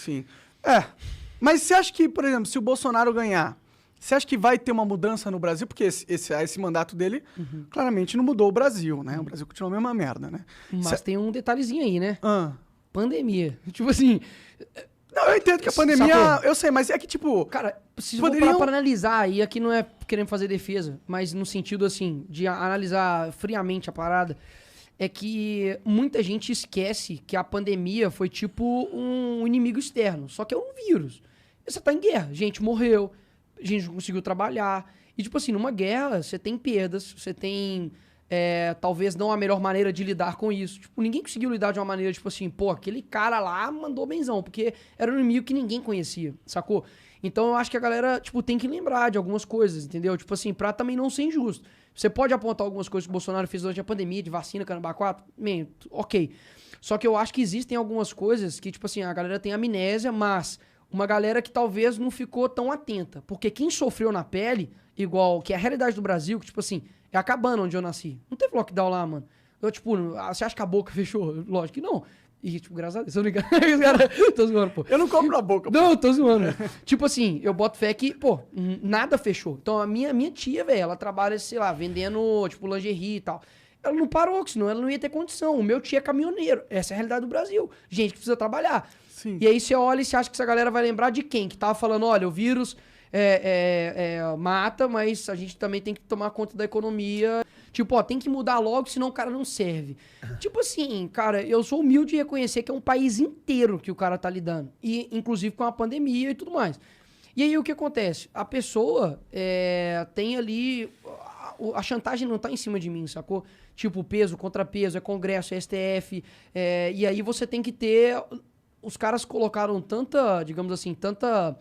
Sim. É. Mas você acha que, por exemplo, se o Bolsonaro ganhar, você acha que vai ter uma mudança no Brasil? Porque esse mandato dele claramente não mudou o Brasil, né? O Brasil continua a mesma merda, né? Mas tem um detalhezinho aí, né? Ah. Pandemia. Tipo assim... Não, eu entendo que a pandemia... Sacou? Eu sei, mas é que, tipo... Cara, se poderiam... for para analisar, e aqui não é querendo fazer defesa, mas no sentido, assim, de analisar friamente a parada, é que muita gente esquece que a pandemia foi tipo um inimigo externo, só que é um vírus. Você tá em guerra, gente morreu, gente não conseguiu trabalhar. E, tipo assim, numa guerra, você tem perdas, você tem... talvez não a melhor maneira de lidar com isso. Tipo, ninguém conseguiu lidar de uma maneira, tipo assim, pô, aquele cara lá mandou benzão, porque era um inimigo que ninguém conhecia, sacou? Então eu acho que a galera, tipo, tem que lembrar de algumas coisas, entendeu? Tipo assim, pra também não ser injusto. Você pode apontar algumas coisas que o Bolsonaro fez durante a pandemia, de vacina, caramba, 4, ok. Só que eu acho que existem algumas coisas que, tipo assim, a galera tem amnésia, mas uma galera que talvez não ficou tão atenta. Porque quem sofreu na pele, igual, que é a realidade do Brasil, que, tipo assim, é acabando onde eu nasci. Não teve lockdown lá, mano. Eu, tipo, você acha que a boca fechou? Lógico que não. E, tipo, graças a Deus, eu não engano. Tô zoando, pô. Eu não compro na boca, pô. Não, tô zoando. Tipo assim, eu boto fé que, pô, nada fechou. Então, a minha tia, velho, ela trabalha, sei lá, vendendo, tipo, lingerie e tal. Ela não parou, senão ela não ia ter condição. O meu tio é caminhoneiro. Essa é a realidade do Brasil. Gente que precisa trabalhar. Sim. E aí você olha e você acha que essa galera vai lembrar de quem? Que tava falando, olha, o vírus mata, mas a gente também tem que tomar conta da economia. Tipo, ó, tem que mudar logo, senão o cara não serve. Tipo assim, cara, eu sou humilde de reconhecer que é um país inteiro que o cara tá lidando. E, inclusive, com a pandemia e tudo mais. E aí, o que acontece? A pessoa tem ali... A chantagem não tá em cima de mim, sacou? Tipo, peso, contrapeso, é Congresso, é STF. E aí você tem que ter... Os caras colocaram tanta, digamos assim, tanta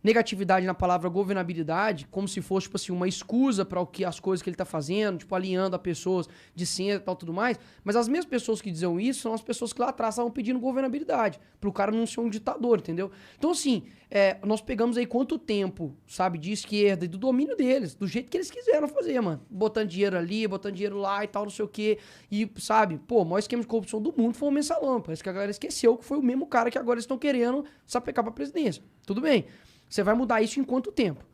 negatividade na palavra governabilidade, como se fosse, tipo assim, uma escusa para as coisas que ele tá fazendo, tipo, alinhando a pessoas de centro e tal, tudo mais. Mas as mesmas pessoas que diziam isso são as pessoas que lá atrás estavam pedindo governabilidade, pro cara não ser um ditador, entendeu? Então, assim, nós pegamos aí quanto tempo, sabe, de esquerda e do domínio deles, do jeito que eles quiseram fazer, mano. Botando dinheiro ali, botando dinheiro lá e tal, não sei o quê. E, sabe, pô, o maior esquema de corrupção do mundo foi o Mensalão. Parece que a galera esqueceu que foi o mesmo cara que agora eles estão querendo sapecar pra presidência. Tudo bem. Você vai mudar isso em quanto tempo?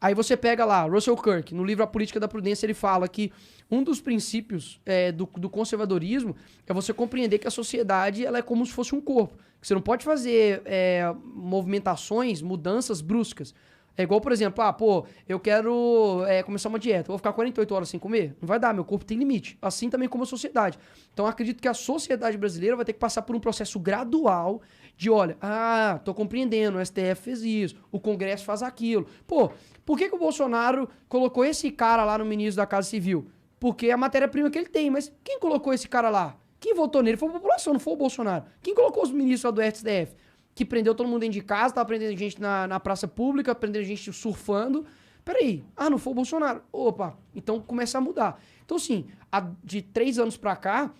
Aí você pega lá, Russell Kirk, no livro A Política da Prudência, ele fala que um dos princípios do conservadorismo é você compreender que a sociedade ela é como se fosse um corpo. Que você não pode fazer movimentações, mudanças bruscas. É igual, por exemplo, eu quero começar uma dieta, eu vou ficar 48 horas sem comer? Não vai dar, meu corpo tem limite. Assim também como a sociedade. Então eu acredito que a sociedade brasileira vai ter que passar por um processo gradual de, olha, tô compreendendo, o STF fez isso, o Congresso faz aquilo. Pô, por que o Bolsonaro colocou esse cara lá no ministro da Casa Civil? Porque é a matéria-prima que ele tem, mas quem colocou esse cara lá? Quem votou nele? Foi a população, não foi o Bolsonaro. Quem colocou os ministros lá do STF? Que prendeu todo mundo dentro de casa, tava prendendo gente na praça pública, prendendo gente surfando. Peraí, não foi o Bolsonaro. Opa, então começa a mudar. Então, assim, de 3 anos pra cá,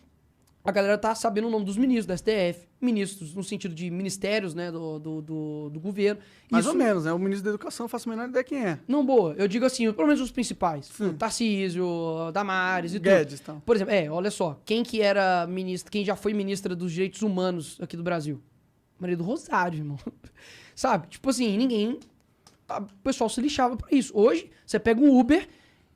a galera tá sabendo o nome dos ministros da STF, ministros no sentido de ministérios, né, do governo. Mais ou menos, né? O ministro da Educação, eu faço a menor ideia quem é. Não, boa. Eu digo assim, pelo menos os principais. Tarcísio, Damares e Guedes, tudo. tal. Por exemplo, olha só, quem que era ministro, quem já foi ministra dos Direitos Humanos aqui do Brasil? Maria do Rosário, irmão. Sabe? Tipo assim, o pessoal se lixava pra isso. Hoje, você pega um Uber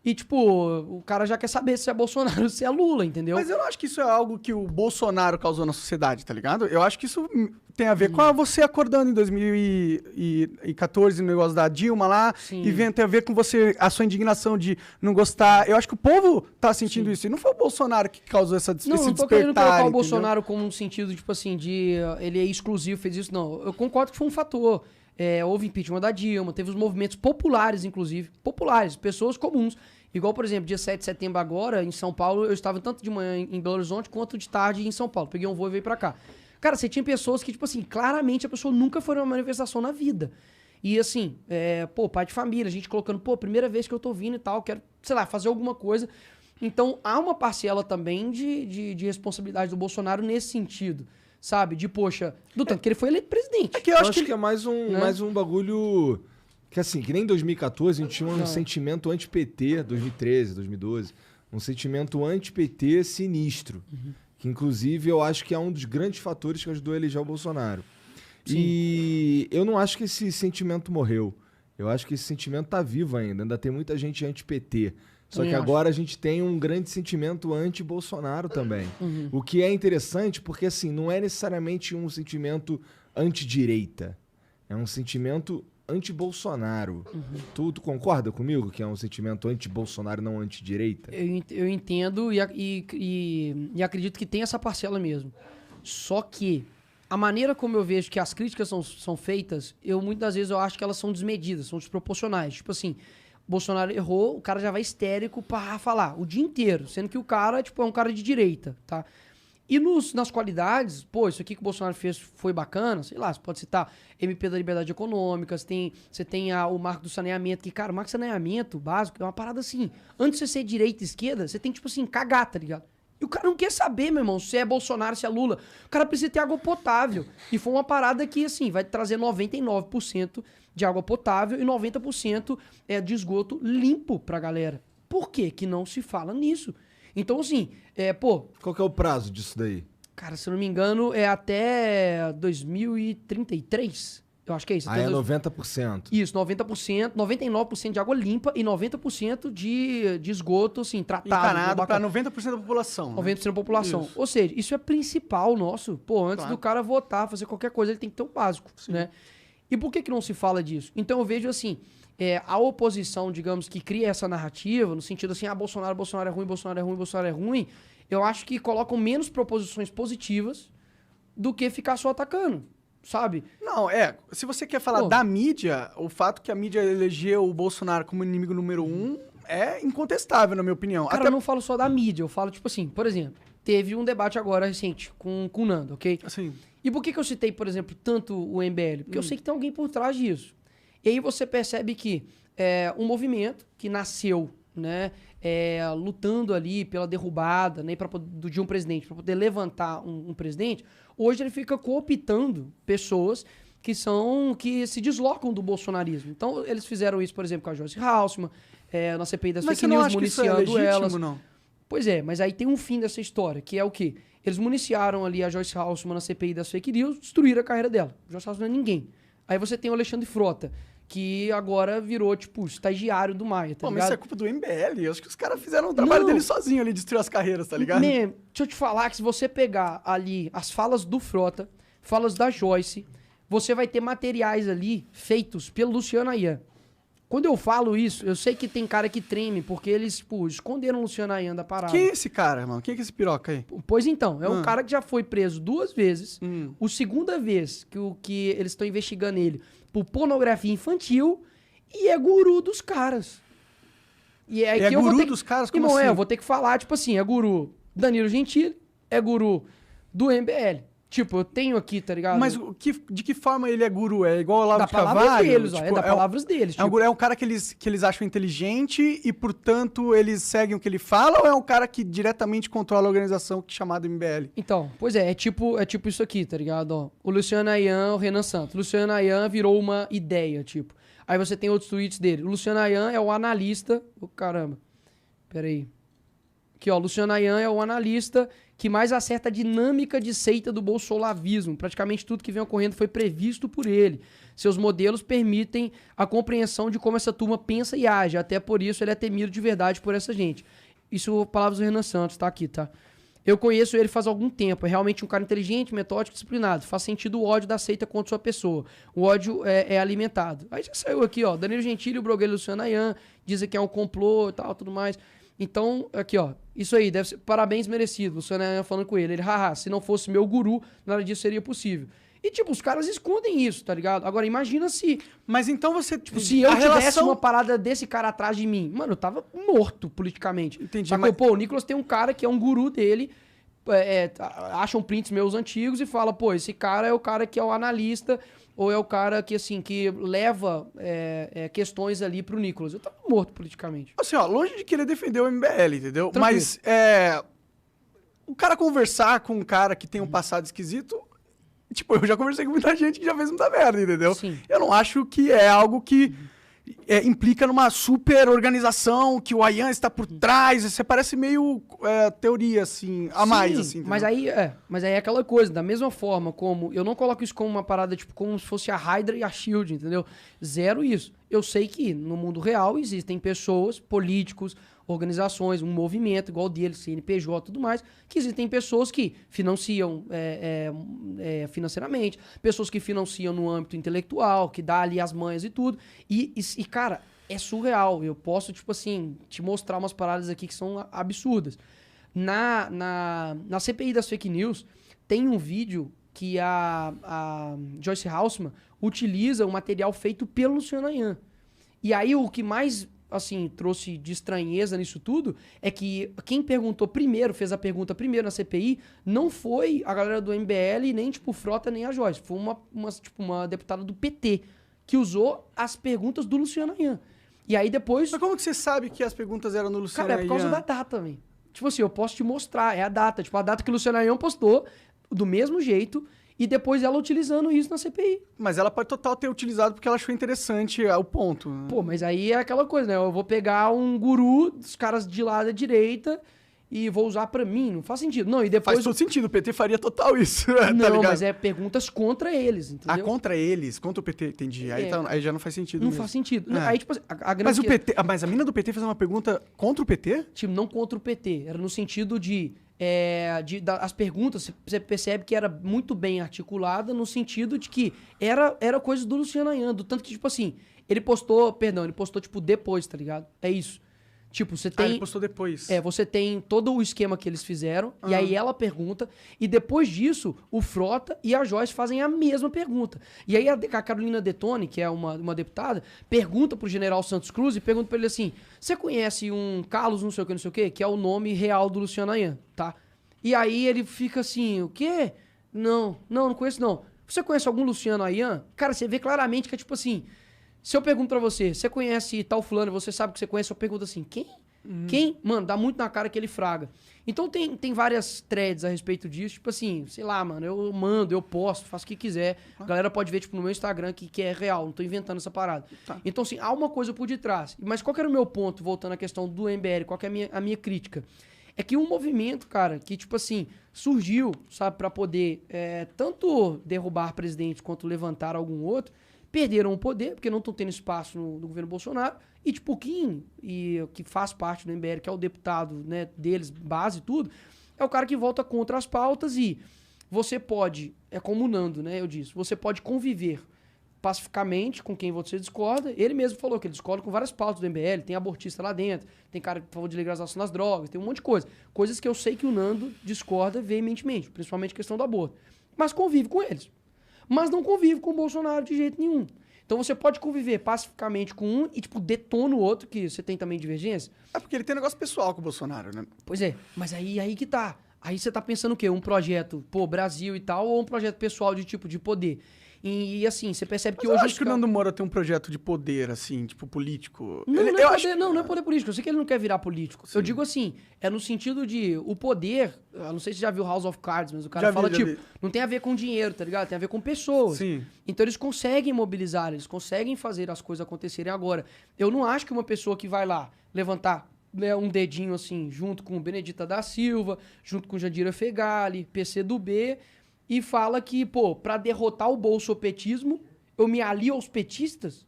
e, tipo, o cara já quer saber se é Bolsonaro ou se é Lula, entendeu? Mas eu não acho que isso é algo que o Bolsonaro causou na sociedade, tá ligado? Eu acho que isso tem a ver com você acordando em 2014 no negócio da Dilma lá. Sim. E tem a ver com você, a sua indignação de não gostar. Eu acho que o povo tá sentindo isso. E não foi o Bolsonaro que causou esse despertar. Não tô querendo colocar o Bolsonaro como um sentido, tipo assim, de ele é exclusivo, fez isso. Não, eu concordo que foi um fator. Houve impeachment da Dilma, teve os movimentos populares, inclusive. Populares, pessoas comuns. Igual, por exemplo, dia 7 de setembro agora, em São Paulo, eu estava tanto de manhã em Belo Horizonte quanto de tarde em São Paulo. Peguei um voo e veio pra cá. Cara, você tinha pessoas que, tipo assim, claramente a pessoa nunca foi numa manifestação na vida. E assim, pai de família, a gente colocando, primeira vez que eu tô vindo e tal, quero, sei lá, fazer alguma coisa. Então, há uma parcela também de responsabilidade do Bolsonaro nesse sentido. Sabe? De, poxa, do tanto que ele foi eleito presidente. Que eu acho que é mais um bagulho... Que assim, que nem em 2014 a gente tinha um sentimento anti-PT, 2013, 2012. Um sentimento anti-PT sinistro. Que inclusive eu acho que é um dos grandes fatores que ajudou a eleger o Bolsonaro. Sim. E eu não acho que esse sentimento morreu. Eu acho que esse sentimento tá vivo ainda tem muita gente anti-PT. Só que agora a gente tem um grande sentimento anti-Bolsonaro também. O que é interessante porque, assim, não é necessariamente um sentimento anti-direita. É um sentimento anti-Bolsonaro. Tu concorda comigo que é um sentimento anti-Bolsonaro, não anti-direita? Eu entendo e acredito que tem essa parcela mesmo. Só que a maneira como eu vejo que as críticas são feitas, muitas das vezes eu acho que elas são desmedidas, são desproporcionais. Tipo assim, Bolsonaro errou, o cara já vai histérico pra falar o dia inteiro, sendo que o cara, tipo, é um cara de direita, tá? E nas qualidades, pô, isso aqui que o Bolsonaro fez foi bacana, sei lá, você pode citar MP da Liberdade Econômica, você tem o marco do saneamento, que, cara, o marco do saneamento básico é uma parada assim, antes de você ser direita e esquerda, você tem que, tipo assim, cagar, tá ligado? E o cara não quer saber, meu irmão, se é Bolsonaro, se é Lula. O cara precisa ter água potável. E foi uma parada que, assim, vai trazer 99% de água potável e 90% de esgoto limpo pra galera. Por que que não se fala nisso? Então, assim, Qual que é o prazo disso daí? Cara, se eu não me engano, é até 2033. Eu acho que é isso. É 90%. Isso, 90%, 99% de água limpa e 90% de esgoto, assim, tratado. Encanado para 90% da população. 90% da população. Isso. Ou seja, isso é principal nosso. Pô, antes do cara votar, fazer qualquer coisa, ele tem que ter o básico, né? E por que não se fala disso? Então eu vejo, assim, a oposição, digamos, que cria essa narrativa, no sentido assim, Bolsonaro é ruim, Bolsonaro é ruim, Bolsonaro é ruim, eu acho que colocam menos proposições positivas do que ficar só atacando. Sabe? Não, se você quer falar da mídia, o fato que a mídia elegeu o Bolsonaro como inimigo número 1 é incontestável, na minha opinião. Cara, eu não falo só da mídia, eu falo, tipo assim, por exemplo, teve um debate agora recente com o Nando, ok? Assim. E por que eu citei, por exemplo, tanto o MBL? Porque eu sei que tem alguém por trás disso. E aí você percebe que um movimento que nasceu, né, lutando ali pela derrubada, né, de um presidente, para poder levantar um presidente, hoje ele fica cooptando pessoas que se deslocam do bolsonarismo. Então, eles fizeram isso, por exemplo, com a Joyce Halsemann, na CPI das fake news, municiando elas. Não? Pois é, mas aí tem um fim dessa história, que é o quê? Eles municiaram ali a Joyce Halsemann na CPI das fake news, destruíram a carreira dela. Joyce Halsemann não é ninguém. Aí você tem o Alexandre Frota, que agora virou, tipo, estagiário do Maia, tá ligado? Mas isso é culpa do MBL. Eu acho que os caras fizeram o trabalho deles sozinho ali, destruir as carreiras, tá ligado? Deixa eu te falar que se você pegar ali as falas do Frota, falas da Joyce, você vai ter materiais ali feitos pelo Luciano Ayan. Quando eu falo isso, eu sei que tem cara que treme, porque eles, tipo, esconderam o Luciano Ayan da parada. Quem é esse cara, irmão? Quem é esse piroca aí? Pois então, é um cara que já foi preso 2 vezes. A segunda vez que eles estão investigando ele por pornografia infantil e é guru dos caras. E é que guru dos caras? Como assim? Eu assim? vou ter que falar, tipo assim, é guru Danilo Gentili, é guru do MBL. Tipo, eu tenho aqui, tá ligado? Mas de que forma ele é guru? É igual o Olavo da de Carvalho? palavra deles, tipo, ó, da palavras deles. É um cara que eles acham inteligente e, portanto, eles seguem o que ele fala, ou é um cara que diretamente controla a organização chamada MBL? Então, pois é tipo isso aqui, tá ligado? Ó, o Luciano Ayan, o Renan Santos. O Luciano Ayan virou uma ideia, tipo. Aí você tem outros tweets dele. O Luciano Ayan é o analista... caramba. Peraí. Aqui, ó. O Luciano Ayan é o analista que mais acerta a dinâmica de seita do bolsolavismo. Praticamente tudo que vem ocorrendo foi previsto por ele. Seus modelos permitem a compreensão de como essa turma pensa e age. Até por isso ele é temido de verdade por essa gente. Isso, palavras do Renan Santos, tá aqui, tá? Eu conheço ele faz algum tempo. É realmente um cara inteligente, metódico, disciplinado. Faz sentido o ódio da seita contra sua pessoa. O ódio é alimentado. Aí já saiu aqui, ó. Danilo Gentili, o blogueiro Luciano Ayan, dizem que é um complô e tal, tudo mais. Então, aqui, ó. Isso aí, deve ser parabéns merecido. Luciano Ayan falando com ele. Ele, haha, se não fosse meu guru, nada disso seria possível. E, tipo, os caras escondem isso, tá ligado? Agora, imagina se... Mas então você... Tipo, se eu tivesse uma parada desse cara atrás de mim, mano, eu tava morto politicamente. Entendi, só que, pô, o Nicolas tem um cara que é um guru dele, acham prints meus antigos e fala, pô, esse cara é o cara que é o analista, ou é o cara que, assim, que leva questões ali pro Nicolas. Eu tava morto politicamente. Assim, ó, longe de querer defender o MBL, entendeu? Tranquilo. Mas, o cara conversar com um cara que tem um passado esquisito... Tipo, eu já conversei com muita gente que já fez muita merda, entendeu? Sim. Eu não acho que é algo que implica numa super organização, que o Ayan está por trás. Você parece meio teoria, assim, a mais, assim. Mas aí é aquela coisa, da mesma forma como... Eu não coloco isso como uma parada, tipo, como se fosse a Hydra e a SHIELD, entendeu? Zero isso. Eu sei que no mundo real existem pessoas, políticos, organizações, um movimento igual o deles, CNPJ e tudo mais, que existem pessoas que financiam financeiramente, pessoas que financiam no âmbito intelectual, que dá ali as manhas e tudo. E cara, é surreal. Eu posso, tipo assim, te mostrar umas paradas aqui que são absurdas. Na CPI das fake news, tem um vídeo que a Joyce Haussmann utiliza um material feito pelo Luciano Ayan. E aí o que mais... assim, trouxe de estranheza nisso tudo, é que quem perguntou primeiro, fez a pergunta primeiro na CPI, não foi a galera do MBL, nem, tipo, o Frota, nem a Joyce. Foi uma deputada do PT, que usou as perguntas do Luciano Ayan. E aí depois... Mas como que você sabe que as perguntas eram do Luciano Ayan? Cara, é por causa da data, velho. Tipo assim, eu posso te mostrar, é a data. Tipo, a data que o Luciano Ayan postou, do mesmo jeito... E depois ela utilizando isso na CPI. Mas ela pode total ter utilizado porque ela achou interessante o ponto. Né? Pô, mas aí é aquela coisa, né? Eu vou pegar um guru dos caras de lá da direita e vou usar pra mim. Não faz sentido. Não, e depois... Faz todo sentido. O PT faria total isso. Não, mas é perguntas contra eles, entendeu? Contra eles? Contra o PT, entendi. Aí já não faz sentido Não mesmo. faz sentido. Aí, tipo, a grande... Mas o PT... Mas a mina do PT fez uma pergunta contra o PT? Tipo, não contra o PT. Era no sentido de... as perguntas, você percebe que era muito bem articulada no sentido de que era coisa do Luciano Ayan, do tanto que, tipo assim, ele postou, tipo, depois, tá ligado? É isso. Tipo, você tem... ele postou depois. Você tem todo o esquema que eles fizeram, e aí ela pergunta, e depois disso, o Frota e a Joyce fazem a mesma pergunta. E aí a Carolina Detone, que é uma deputada, pergunta pro general Santos Cruz e pergunta pra ele assim, você conhece um Carlos não sei o quê, que é o nome real do Luciano Ayan, tá? E aí ele fica assim, o quê? Não conheço não. Você conhece algum Luciano Ayan? Cara, você vê claramente que é tipo assim... Se eu pergunto pra você, você conhece tal fulano, você sabe que você conhece, eu pergunto assim, quem? Quem? Mano, dá muito na cara que ele fraga. Então tem várias threads a respeito disso, tipo assim, sei lá, mano, eu mando, eu posto, faço o que quiser. A galera pode ver, tipo, no meu Instagram que é real, não tô inventando essa parada. Tá. Então, assim, há uma coisa por detrás. Mas qual que era o meu ponto, voltando à questão do MBL, qual que é a minha crítica? É que um movimento, cara, que, tipo assim, surgiu, sabe, pra poder tanto derrubar presidentes quanto levantar algum outro, perderam o poder, porque não estão tendo espaço no governo Bolsonaro, e tipo, o Kim, que faz parte do MBL, que é o deputado, né, deles, base e tudo, é o cara que volta contra as pautas e você pode, como o Nando, né, eu disse, você pode conviver pacificamente com quem você discorda. Ele mesmo falou que ele discorda com várias pautas do MBL, tem abortista lá dentro, tem cara que falou de legalização das drogas, tem um monte de coisa. Coisas que eu sei que o Nando discorda veementemente, principalmente a questão do aborto. Mas convive com eles. Mas não convive com o Bolsonaro de jeito nenhum. Então você pode conviver pacificamente com um e, tipo, detona o outro, que você tem também divergência. É porque ele tem negócio pessoal com o Bolsonaro, né? Pois é, mas aí que tá. Aí você tá pensando o quê? Um projeto, Brasil e tal, ou um projeto pessoal de tipo de poder? E assim, você percebe que mas hoje... eu acho que o Nando Moura tem um projeto de poder, assim, tipo, político. Não é poder político. Eu sei que ele não quer virar político. Sim. Eu digo assim, é no sentido de o poder... Eu não sei se você já viu House of Cards, mas o cara fala, não tem a ver com dinheiro, tá ligado? Tem a ver com pessoas. Sim. Então eles conseguem mobilizar, eles conseguem fazer as coisas acontecerem agora. Eu não acho que uma pessoa que vai lá levantar um dedinho assim, junto com Benedita da Silva, junto com Jandira Fegali, PCdoB... E fala que, pra derrotar o bolsopetismo, eu me alio aos petistas?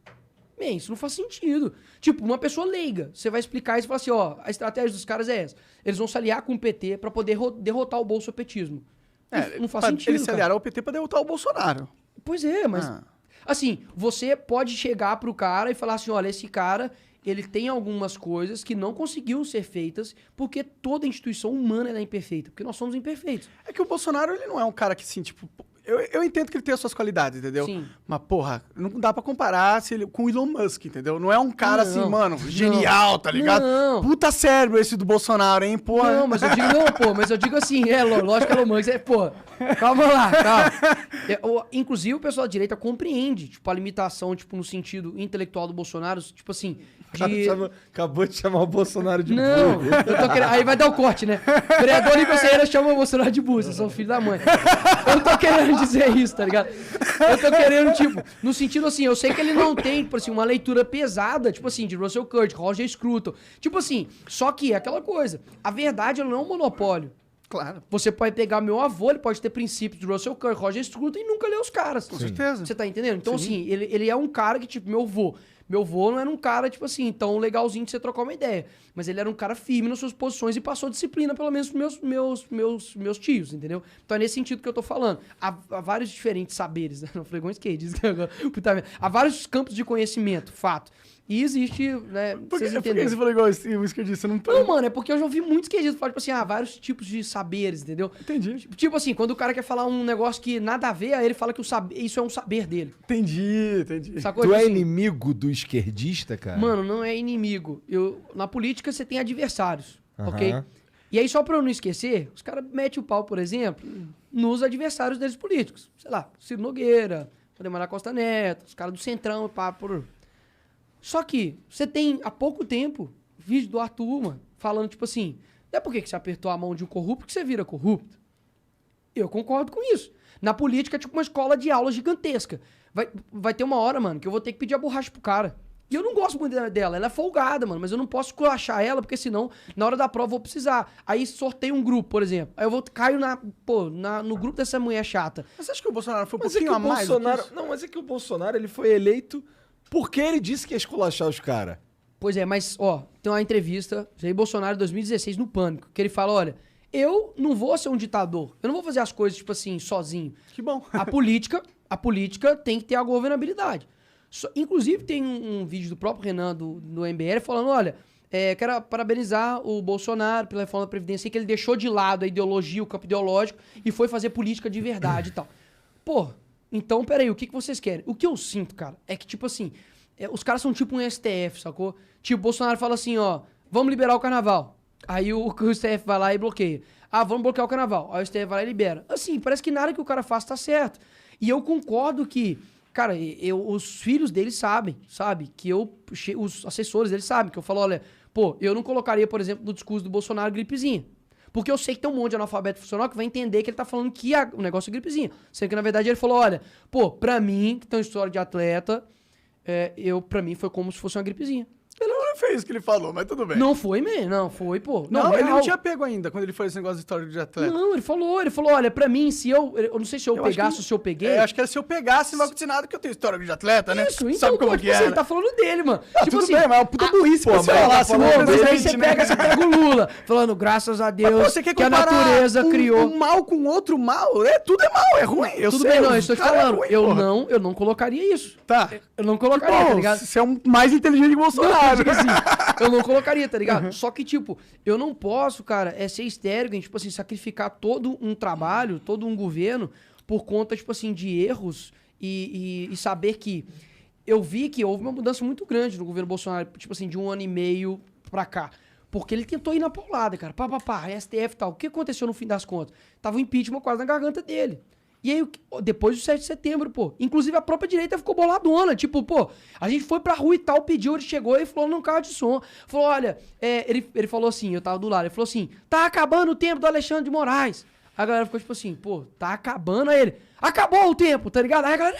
Bem, isso não faz sentido. Tipo, uma pessoa leiga, você vai explicar isso e fala assim, a estratégia dos caras é essa. Eles vão se aliar com o PT pra poder derrotar o bolsopetismo. Não faz sentido, eles se aliaram ao PT pra derrotar o Bolsonaro. Pois é, mas... Assim, você pode chegar pro cara e falar assim, olha, esse cara... Ele tem algumas coisas que não conseguiram ser feitas porque toda instituição humana é imperfeita. Porque nós somos imperfeitos. É que o Bolsonaro, ele não é um cara que, assim, tipo... Eu entendo que ele tem as suas qualidades, entendeu? Sim. Mas, porra, não dá pra comparar com o Elon Musk, entendeu? Não é um cara assim, mano, genial, tá ligado? Não. Puta cérebro esse do Bolsonaro, hein, porra. Não, mas eu digo assim, lógico que Elon Musk calma lá, calma. Inclusive, o pessoal da direita compreende, tipo, a limitação, tipo, no sentido intelectual do Bolsonaro, tipo assim... Acabou de chamar o Bolsonaro de burro. Não, aí vai dar o corte, né? O vereador Nico Serra chama o Bolsonaro de burro, vocês são filho da mãe. Eu tô querendo dizer isso, tá ligado? Eu tô querendo, tipo, no sentido assim, eu sei que ele não tem, tipo assim, uma leitura pesada, tipo assim, de Russell Kirk, Roger Scruton. Tipo assim, só que é aquela coisa. A verdade, ela não é um monopólio. Claro. Você pode pegar meu avô, ele pode ter princípios de Russell Kirk, Roger Scruton e nunca ler os caras. Com certeza. Você tá entendendo? Então, assim, ele é um cara que, tipo, meu avô não era um cara, tipo assim, tão legalzinho de você trocar uma ideia. Mas ele era um cara firme nas suas posições e passou disciplina, pelo menos, pros meus tios, entendeu? Então é nesse sentido que eu tô falando. Há vários diferentes saberes, né? Não falei igual diz que agora. Há vários campos de conhecimento, fato. E existe, né? Por que você falou igual isso que eu disse? Não, mano, é porque eu já ouvi muitos esquerdistas falar, tipo assim, vários tipos de saberes, entendeu? Entendi. Tipo assim, quando o cara quer falar um negócio que nada a ver, aí ele fala que isso é um saber dele. Entendi. Sacou? Tu Tipo é assim, inimigo do esquerdista, cara? Mano, não é inimigo. Na política você tem adversários, ok? E aí, só pra eu não esquecer, os caras metem o pau, por exemplo, nos adversários deles políticos. Sei lá, Ciro Nogueira, Ademar Costa Neto, os caras do Centrão, pá, por... Só que você tem, há pouco tempo, vídeo do Arthur, mano, falando, tipo assim, não é porque você apertou a mão de um corrupto que você vira corrupto. Eu concordo com isso. Na política é tipo uma escola de aula gigantesca. Vai ter uma hora, mano, que eu vou ter que pedir a borracha pro cara. E eu não gosto muito dela, ela é folgada, mano, mas eu não posso achar ela, porque senão, na hora da prova, eu vou precisar. Aí sorteio um grupo, por exemplo. Aí eu caio no grupo dessa mulher chata. Mas você acha que o Bolsonaro foi um pouquinho a mais? Não, mas é que o Bolsonaro, ele foi eleito porque ele disse que ia esculachar os caras. Pois é, mas, ó, tem uma entrevista, Jair Bolsonaro, em 2016, no Pânico, que ele fala, olha, eu não vou ser um ditador, eu não vou fazer as coisas, tipo assim, sozinho. Que bom. A política tem que ter a governabilidade. Inclusive, tem um vídeo do próprio Renan, do MBL, falando, olha, quero parabenizar o Bolsonaro pela reforma da Previdência, que ele deixou de lado a ideologia, o campo ideológico, e foi fazer política de verdade e tal. Pô, então, peraí, o que vocês querem? O que eu sinto, cara, é que, tipo assim, os caras são tipo um STF, sacou? Tipo, o Bolsonaro fala assim, ó, vamos liberar o carnaval. Aí o STF vai lá e bloqueia. Vamos bloquear o carnaval. Aí o STF vai lá e libera. Assim, parece que nada que o cara faz tá certo. E eu concordo que, cara, os filhos deles sabem, sabe? Que os assessores deles sabem, que eu falo, olha, pô, eu não colocaria, por exemplo, no discurso do Bolsonaro gripezinha. Porque eu sei que tem um monte de analfabeto funcional que vai entender que ele tá falando que o negócio é gripezinha. Sendo que, na verdade, ele falou, olha, pô, pra mim, que tem uma história de atleta, pra mim foi como se fosse uma gripezinha. Ele não fez o que ele falou, mas tudo bem. Não foi, não foi, pô. Não, ele não tinha pego ainda quando ele foi esse negócio de história de atleta. Não, ele falou, olha, pra mim, se eu não sei se eu pegasse ou se eu peguei. Acho que era se eu pegasse, não vai acontecer nada, que eu tenho história de atleta, né? Isso, então, sabe como é que é? Ele tá falando dele, mano. Tipo tudo assim, bem, mas é uma puta burrice pra você falar assim, mas aí você pega o Lula, falando, graças a Deus, você quer que a natureza criou. Um mal com outro mal? Tudo é mal, é ruim. Tudo bem, não, eu estou te falando. Eu não colocaria isso. Tá. Eu não colocaria, tá ligado? Você é um mais inteligente que o Bolsonaro. Eu não colocaria, tá ligado? Só que, tipo, eu não posso, cara, ser histérico, tipo assim, sacrificar todo um trabalho, todo um governo por conta, tipo assim, de erros e saber que eu vi que houve uma mudança muito grande no governo Bolsonaro, tipo assim, de 1 ano e meio pra cá. Porque ele tentou ir na paulada, cara. STF e tal. O que aconteceu no fim das contas? Tava o impeachment quase na garganta dele. E aí, depois do 7 de setembro, pô, inclusive a própria direita ficou boladona, tipo, pô, a gente foi pra rua e tal, pediu, ele chegou e falou num carro de som, falou, olha, ele falou assim, eu tava do lado, ele falou assim, tá acabando o tempo do Alexandre de Moraes. A galera ficou tipo assim, pô, tá acabando, aí ele, acabou o tempo, tá ligado? Aí a galera,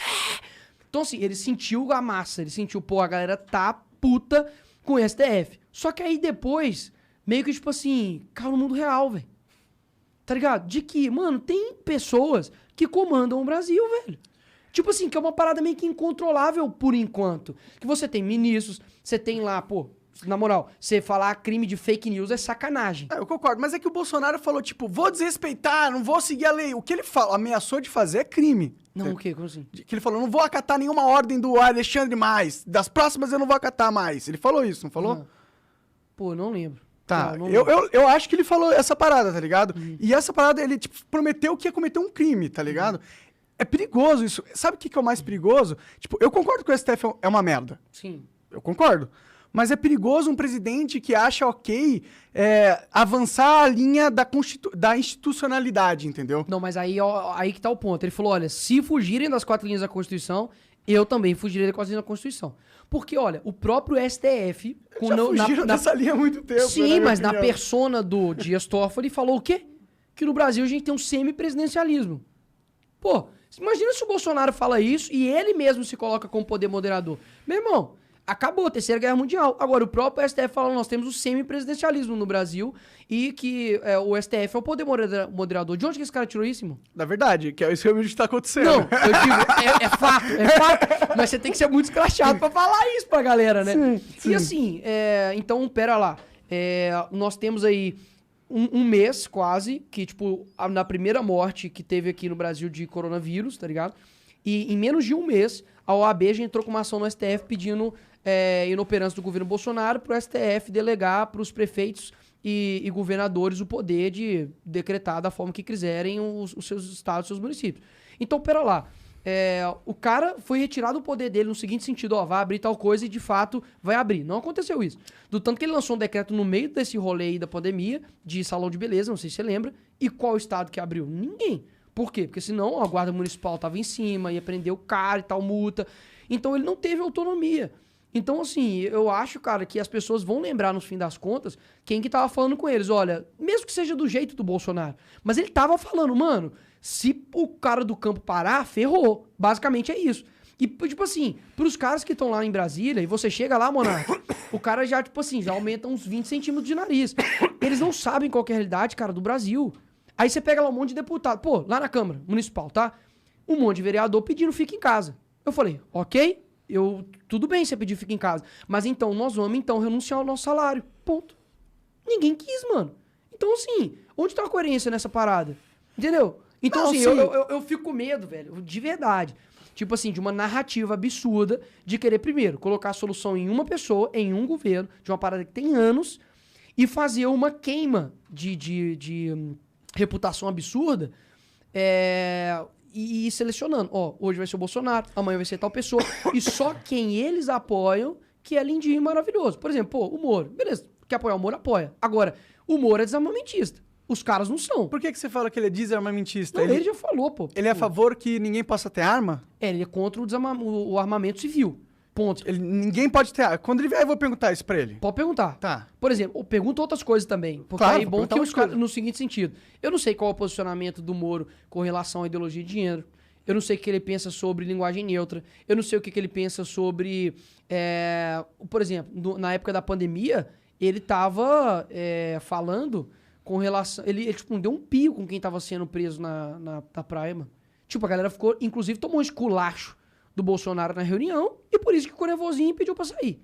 Então assim, ele sentiu a massa, ele sentiu, pô, a galera tá puta com o STF. Só que aí depois, meio que tipo assim, caiu no mundo real, velho. Tá ligado? De que, mano, tem pessoas que comandam o Brasil, velho. Tipo assim, que é uma parada meio que incontrolável por enquanto. Que você tem ministros, você tem lá, pô, na moral, você falar crime de fake news é sacanagem. Eu concordo, mas é que o Bolsonaro falou, tipo, vou desrespeitar, não vou seguir a lei. O que ele ameaçou de fazer é crime. Não, o quê? Como assim? Que ele falou, não vou acatar nenhuma ordem do Alexandre mais. Das próximas eu não vou acatar mais. Ele falou isso, não falou? Pô, não lembro. Tá, eu acho que ele falou essa parada, tá ligado? E essa parada, ele tipo, prometeu que ia cometer um crime, tá ligado? É perigoso isso. Sabe o que é o mais perigoso? Tipo, eu concordo que o STF é uma merda. Sim. Eu concordo. Mas é perigoso um presidente que acha avançar a linha da institucionalidade, entendeu? Não, mas aí que tá o ponto. Ele falou, olha, se fugirem das 4 linhas da Constituição, eu também fugirei das 4 linhas da Constituição. Porque, olha, o próprio STF... fugiram dessa linha há muito tempo. Sim, mas na persona do Dias Toffoli falou o quê? Que no Brasil a gente tem um semipresidencialismo. Pô, imagina se o Bolsonaro fala isso e ele mesmo se coloca como poder moderador. Meu irmão, acabou a Terceira Guerra Mundial. Agora, o próprio STF fala, nós temos o semipresidencialismo no Brasil e que o STF é o poder moderador. De onde que esse cara tirou isso, irmão? Da verdade, que é isso que realmente está acontecendo. Não, eu digo, é fato. Mas você tem que ser muito escrachado pra falar isso pra galera, né? Sim. E assim, então, pera lá. Nós temos aí um mês, quase, que, tipo, na primeira morte que teve aqui no Brasil de coronavírus, tá ligado? E em menos de um mês, a OAB já entrou com uma ação no STF pedindo inoperância do governo Bolsonaro pro STF delegar pros prefeitos e governadores o poder de decretar da forma que quiserem os seus estados, os seus municípios. Então, pera lá. O cara foi retirado o poder dele no seguinte sentido, vai abrir tal coisa e de fato vai abrir. Não aconteceu isso. Do tanto que ele lançou um decreto no meio desse rolê aí da pandemia, de salão de beleza, não sei se você lembra, e qual estado que abriu? Ninguém. Por quê? Porque senão a guarda municipal tava em cima, ia prender o cara e tal, multa. Então ele não teve autonomia. Então, assim, eu acho, cara, que as pessoas vão lembrar, no fim das contas, quem que tava falando com eles. Olha, mesmo que seja do jeito do Bolsonaro, mas ele tava falando, mano, se o cara do campo parar, ferrou. Basicamente é isso. E, tipo assim, pros caras que estão lá em Brasília, e você chega lá, Monark, o cara já, tipo assim, já aumenta uns 20 centímetros de nariz. Eles não sabem qual que é a realidade, cara, do Brasil. Aí você pega lá um monte de deputado. Pô, lá na Câmara Municipal, tá? Um monte de vereador pedindo fica em casa. Eu falei, ok, tudo bem você pedir fica em casa. Mas então, nós vamos então renunciar ao nosso salário. Ponto. Ninguém quis, mano. Então, assim, onde tá a coerência nessa parada? Entendeu? Então, não, assim, eu fico com medo, velho, de verdade. Tipo assim, de uma narrativa absurda de querer, primeiro, colocar a solução em uma pessoa, em um governo, de uma parada que tem anos, e fazer uma queima de reputação absurda, e ir selecionando. Hoje vai ser o Bolsonaro, amanhã vai ser tal pessoa, e só quem eles apoiam que é lindinho e maravilhoso. Por exemplo, o Moro. Beleza, quer apoiar o Moro? Apoia. Agora, o Moro é desarmamentista. Os caras não são. Por que você fala que ele é desarmamentista? Não, ele já falou, pô. Ele é a favor que ninguém possa ter arma? Ele é contra o armamento civil. Ponto. Ninguém pode ter arma. Quando ele vier, eu vou perguntar isso pra ele. Pode perguntar. Tá. Por exemplo, pergunta outras coisas também. Porque claro, aí é bom que os caras, no seguinte sentido. Eu não sei qual é o posicionamento do Moro com relação à ideologia de gênero. Eu não sei o que ele pensa sobre linguagem neutra. Eu não sei o que ele pensa sobre... por exemplo, na época da pandemia, ele tava falando... com relação... Ele tipo, deu um pio com quem tava sendo preso na praia, mano. Tipo, a galera ficou... Inclusive, tomou um esculacho do Bolsonaro na reunião e por isso que ficou nervosinho e pediu pra sair.